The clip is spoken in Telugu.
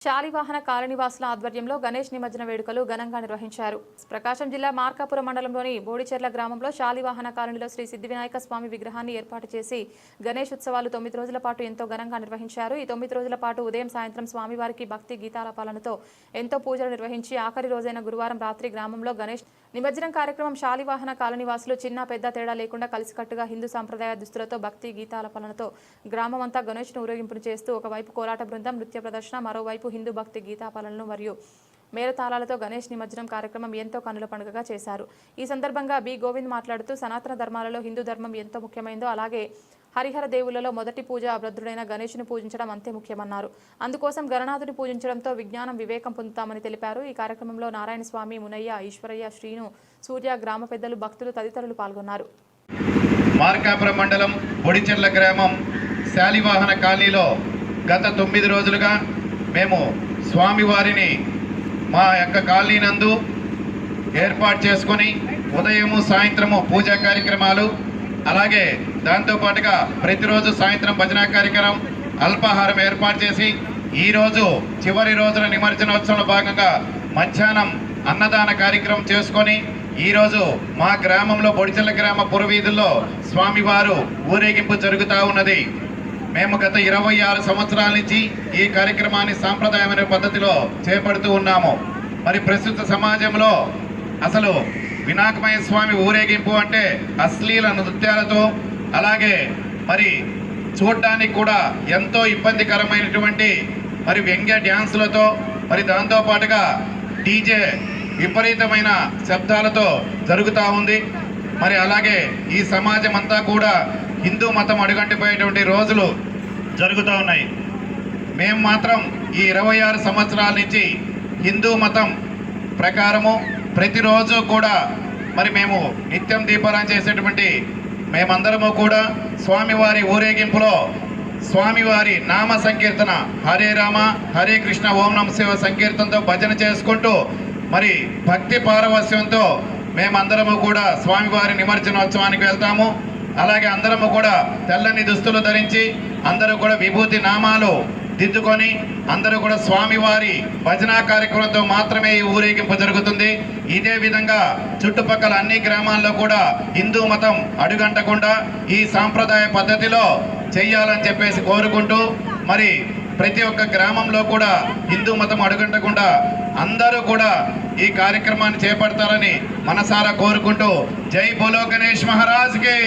శాలివాహన కాలనీవాసుల ఆధ్వర్యంలో గణేష్ నిమజ్జన వేడుకలు ఘనంగా నిర్వహించారు. ప్రకాశం జిల్లా మార్కాపురం మండలంలోని బోడిచెర్ల గ్రామంలో శాలివాహన కాలనీలో శ్రీ సిద్ధివినాయక స్వామి విగ్రహాన్ని ఏర్పాటు చేసి గణేష్ ఉత్సవాలు 9 రోజుల పాటు ఎంతో ఘనంగా నిర్వహించారు. ఈ 9 రోజుల పాటు ఉదయం సాయంత్రం స్వామివారికి భక్తి గీతాలపాలనతో ఎంతో పూజలు నిర్వహించి ఆఖరి రోజైన గురువారం రాత్రి గ్రామంలో గణేష్ నిమజ్జనం కార్యక్రమం శాలివాహన కాలనీవాసులు చిన్న పెద్ద తేడా లేకుండా కలిసికట్టుగా హిందూ సంప్రదాయ దుస్తులతో భక్తి గీతాలపాలనతో గ్రామం అంతా గణేష్ను ఊరేగింపును చేస్తూ ఒకవైపు కోలాట బృందం నృత్య ప్రదర్శన, మరోవైపు హిందూ భక్తి గీతాపాలనలు మరియు మేళతాళాలతో గణేష్ నిమజ్జనం కార్యక్రమం ఎంతో కన్నుల పండుగగా చేశారు. ఈ సందర్భంగా బి గోవింద్ మాట్లాడుతూ సనాతన ధర్మాలలో హిందూ ధర్మం ఎంతో ముఖ్యమైనదో అలాగే హరిహర దేవులలో మొదటి పూజ అభద్రుడైన గణేష్ను పూజించడం అంతే ముఖ్యమన్నారు. అందుకోసం గణనాథుని పూజించడంతో విజ్ఞానం వివేకం పొందుతామని తెలిపారు. ఈ కార్యక్రమంలో నారాయణ స్వామి, మునయ్య, ఈశ్వరయ్య, శ్రీను, సూర్య, గ్రామ పెద్దలు, భక్తులు తదితరులు పాల్గొన్నారు. మార్కాపురం మండలం బొడిచెర్ల గ్రామం శాలివాహన కాలనీలో గత 9 రోజులుగా మేము స్వామివారిని మా యొక్క కాలనీ నందు ఏర్పాటు చేసుకొని ఉదయము సాయంత్రము పూజా కార్యక్రమాలు, అలాగే దాంతోపాటుగా ప్రతిరోజు సాయంత్రం భజన కార్యక్రమం, అల్పాహారం ఏర్పాటు చేసి ఈరోజు చివరి రోజున నిమజ్జనోత్సవంలో భాగంగా మధ్యాహ్నం అన్నదాన కార్యక్రమం చేసుకొని ఈరోజు మా గ్రామంలో బొడిచెర్ల గ్రామ పురవీధుల్లో స్వామివారు ఊరేగింపు జరుగుతూ ఉన్నది. మేము గత 26 సంవత్సరాల నుంచి ఈ కార్యక్రమాన్ని సాంప్రదాయమైన పద్ధతిలో చేపడుతూ ఉన్నాము. మరి ప్రస్తుత సమాజంలో అసలు వినాయకమయ స్వామి ఊరేగింపు అంటే అశ్లీల నృత్యాలతో, అలాగే మరి చూడడానికి కూడా ఎంతో ఇబ్బందికరమైనటువంటి మరి వ్యంగ్య డ్యాన్సులతో, మరి దాంతోపాటుగా డీజే విపరీతమైన శబ్దాలతో జరుగుతూ ఉంది. మరి అలాగే ఈ సమాజం అంతా కూడా హిందూ మతం అడుగంటిపోయేటువంటి రోజులు జరుగుతూ ఉన్నాయి. మేము మాత్రం ఈ 26 సంవత్సరాల నుంచి హిందూ మతం ప్రకారము ప్రతిరోజు కూడా మరి మేము నిత్యం దీపారాధన చేసేటువంటి మేమందరము కూడా స్వామివారి ఊరేగింపులో స్వామివారి నామ సంకీర్తన, హరే రామ హరే కృష్ణ ఓం నమ శివ సంకీర్తనతో భజన చేసుకుంటూ మరి భక్తి పారవస్యంతో మేమందరము కూడా స్వామివారి నిమజ్జనోత్సవానికి వెళ్తాము. అలాగే అందరము కూడా తెల్లని దుస్తులు ధరించి అందరూ కూడా విభూతి నామాలు దిద్దుకొని అందరూ కూడా స్వామివారి భజనా కార్యక్రమంతో మాత్రమే ఈ ఊరేగింపు జరుగుతుంది. ఇదే విధంగా చుట్టుపక్కల అన్ని గ్రామాల్లో కూడా హిందూ మతం అడుగంటకుండా ఈ సాంప్రదాయ పద్ధతిలో చెయ్యాలని చెప్పేసి కోరుకుంటూ మరి ప్రతి ఒక్క గ్రామంలో కూడా హిందూ మతం అడుగంటకుండా అందరూ కూడా ఈ కార్యక్రమాన్ని చేపడతారని మనసారా కోరుకుంటూ జై బోలో గణేష్ మహారాజ్ కి.